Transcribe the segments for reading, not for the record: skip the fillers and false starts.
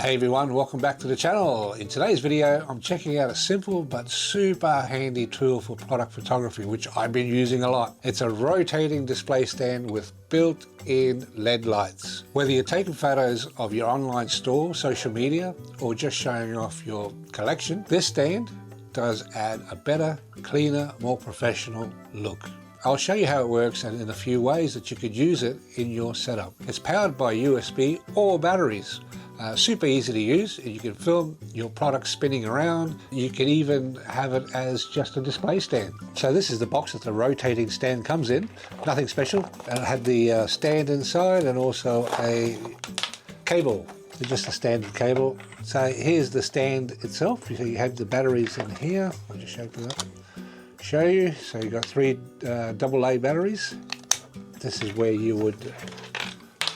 Hey everyone, welcome back to the channel. In today's video, I'm checking out a simple but super handy tool for product photography, which I've been using a lot. It's a rotating display stand with built-in LED lights. Whether you're taking photos of your online store, social media, or just showing off your collection, this stand does add a better, cleaner, more professional look. I'll show you how it works and in a few ways that you could use it in your setup. It's powered by USB or batteries. Super easy to use. You can film your product spinning around. You can even have it as just a display stand. So this is the box that the rotating stand comes in. Nothing special. And it had the stand inside and also a cable. Just a standard cable. So here's the stand itself. So you have the batteries in here. I'll just show you. So you've got three AA batteries. This is where you would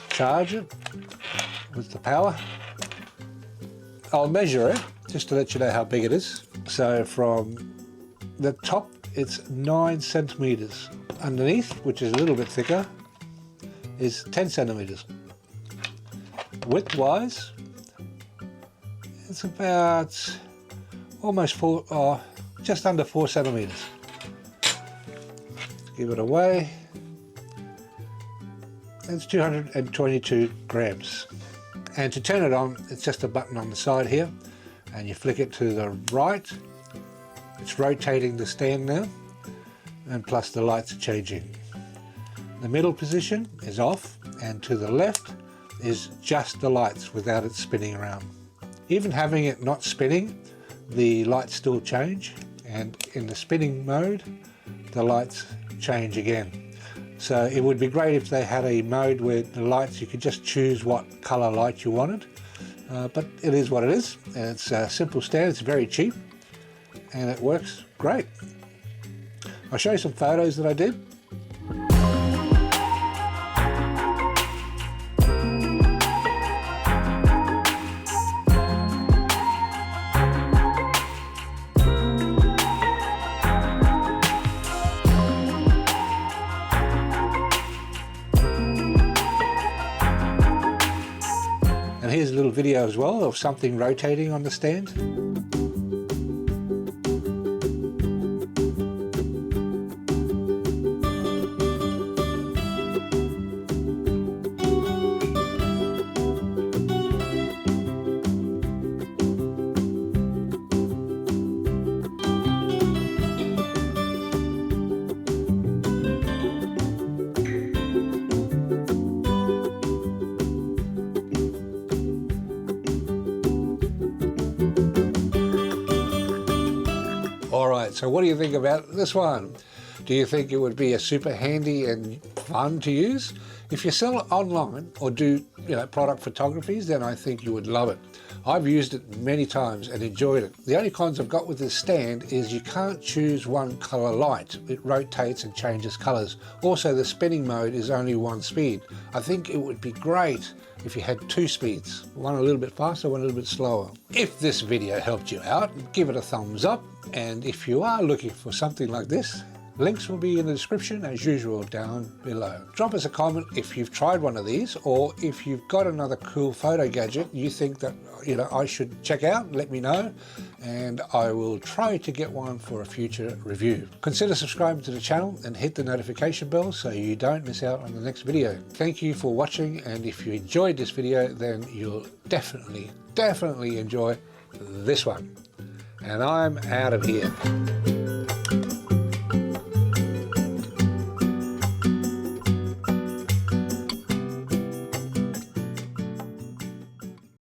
charge it with the power. I'll measure it just to let you know how big it is. So from the top, it's 9 centimeters. Underneath, which is a little bit thicker, is 10 centimeters. Width-wise, it's about almost just under 4 centimeters. Give it away. It's 222 grams. And to turn it on, it's just a button on the side here, and you flick it to the right. It's rotating the stand now, and plus the lights are changing. The middle position is off, and to the left is just the lights without it spinning around. Even having it not spinning, the lights still change, and in the spinning mode, the lights change again. So it would be great if they had a mode where the lights, you could just choose what color light you wanted. But it is what it is, and it's a simple stand. It's very cheap, and it works great. I'll show you some photos that I did. And here's a little video as well of something rotating on the stand. Alright, so what do you think about this one? Do you think it would be a super handy and fun to use? If you sell it online or do product photographies, then I think you would love it. I've used it many times and enjoyed it. The only cons I've got with this stand is you can't choose one color light. It rotates and changes colors. Also, the spinning mode is only one speed. I think it would be great if you had 2 speeds, one a little bit faster, one a little bit slower. If this video helped you out, give it a thumbs up. And if you are looking for something like this, links will be in the description as usual down below. Drop us a comment if you've tried one of these, or if you've got another cool photo gadget you think that I should check out, let me know, and I will try to get one for a future review. Consider subscribing to the channel and hit the notification bell so you don't miss out on the next video. Thank you for watching, and if you enjoyed this video, then you'll definitely enjoy this one. And I'm out of here.